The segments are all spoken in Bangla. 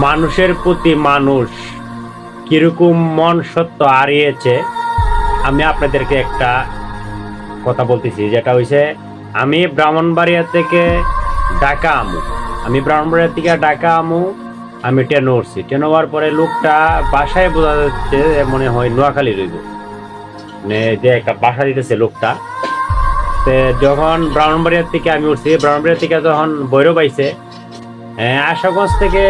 মানুষের প্রতি মানুষ কিরকম মন সত্য হারিয়েছে। আমি আপনাদেরকে একটা কথা বলতেছি, যেটা হইছে আমি ব্রাহ্মণবাড়িয়া থেকে ঢাকা আমু আমি ব্রাহ্মণবাড়িয়া থেকে ঢাকা আমু। আমি ট্রেনে উঠছি, ট্রেনে হওয়ার পরে লোকটা বাসায় বোঝা যাচ্ছে মনে হয় নোয়াখালী রইব, মানে যে একটা বাসা দিতেছে লোকটা। তে যখন ব্রাহ্মণবাড়িয়া থেকে আমি উঠছি, ব্রাহ্মণবাড়িয়া থেকে যখন ভৈরব আইছে, আশুগঞ্জ থেকে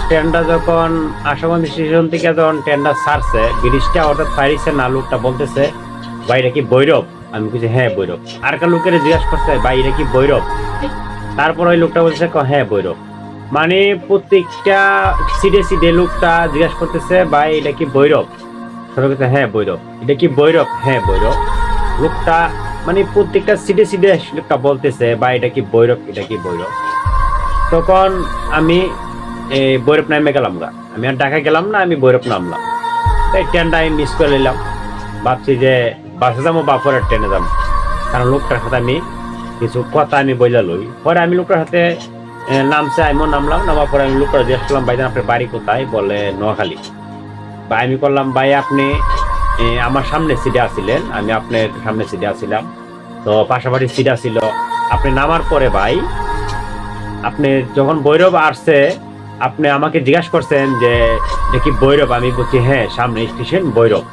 ট্রেনটা যখন আশুগঞ্জ স্টেশন থেকে যখন ট্রেনটা ছাড়ছে, ব্রিজটা হঠাৎ পাইছে না, লোকটা বলতেছে ভাই এটা কি ভৈরব? আমি বলছি হ্যাঁ ভৈরব। আর কার লোকের জিজ্ঞাসা করছে ভাই এটা কি ভৈরব? তারপর ওই লোকটা বলছে হ্যাঁ ভৈরব। মানে প্রত্যেকটা সিডে সিডে লোকটা জিজ্ঞাসা করতেছে ভাই এটা কি ভৈরব? সবাই বলছে হ্যাঁ ভৈরব। এটা কি ভৈরব? হ্যাঁ ভৈরব। লোকটা মানে প্রত্যেকটা সিডে সিডে লোকটা বলতেছে ভাই এটা কি ভৈরব, এটা কি ভৈরব। তখন আমি ভৈরব নামে গেলাম গা, আমি আর ঢাকা গেলাম না, আমি ভৈরব নামলাম। তাই ট্রেনটা আমি মিস করে নিলাম, ভাবছি যে বাসে যাবো বা পরের ট্রেনে যাবো, কারণ লোকটার সাথে আমি কিছু কথা আমি বইলা লই। পরে আমি লোকটার সাথে নামছে, আমিও নামলাম। নামার পরে আমি লোকটা জিজ্ঞেস করলাম ভাইজান আপনার বাড়ি কোথায়? বলে নোয়াখালী। বা আমি করলাম ভাই আপনি আমার সামনে সিটে আসছিলেন, আমি আপনার সামনে সিটে আসছিলাম, তো পাশাপাশি সিট ছিল। আপনি নামার পরে ভাই আপনি যখন ভৈরব আসছে, আপনি আমাকে জিজ্ঞাসা করছেন যে দেখি ভৈরব? আমি বলছি হ্যাঁ সামনে স্টেশন ভৈরব।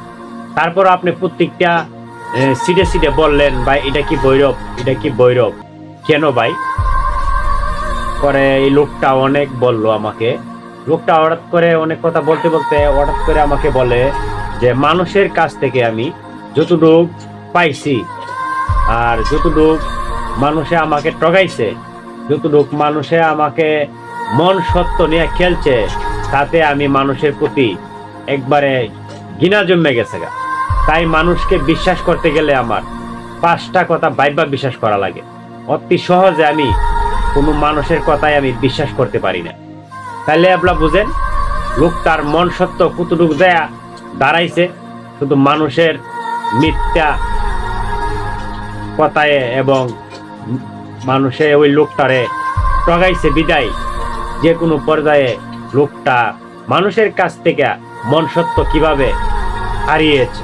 তারপর আপনি প্রত্যেকটা সিটে সিটে বললেন ভাই এটা কি ভৈরব, এটা কি ভৈরব, কেন ভাই? পরে এই লোকটা অনেক বলল আমাকে। লোকটা হঠাৎ করে অনেক কথা বলতে বলতে হঠাৎ করে আমাকে বলে যে মানুষের কাছ থেকে আমি যতটুক পাইছি, আর যতটুক মানুষে আমাকে ঠগাইছে, যতটুক মানুষে আমাকে মন সত্য নিয়ে খেলছে, তাতে আমি মানুষের প্রতি একবারে ঘৃণা জন্মে গেছে গা। তাই মানুষকে বিশ্বাস করতে গেলে আমার 5টা কথা ভাইবা বিশ্বাস করা লাগে। অতি সহজে আমি কোনো মানুষের কথাই আমি বিশ্বাস করতে পারি না। তাইলে আপনারা বুঝেন লোকটার মন সত্য কতটুকু দেয়া দাঁড়াইছে শুধু মানুষের মিথ্যা কথায়, এবং মানুষে ওই লোকটারে ঠগাইছে বিদায় যে কোনো পর্যায়ে লোকটা মানুষের কাছ থেকে মন সত্য কিভাবে হারিয়েছে।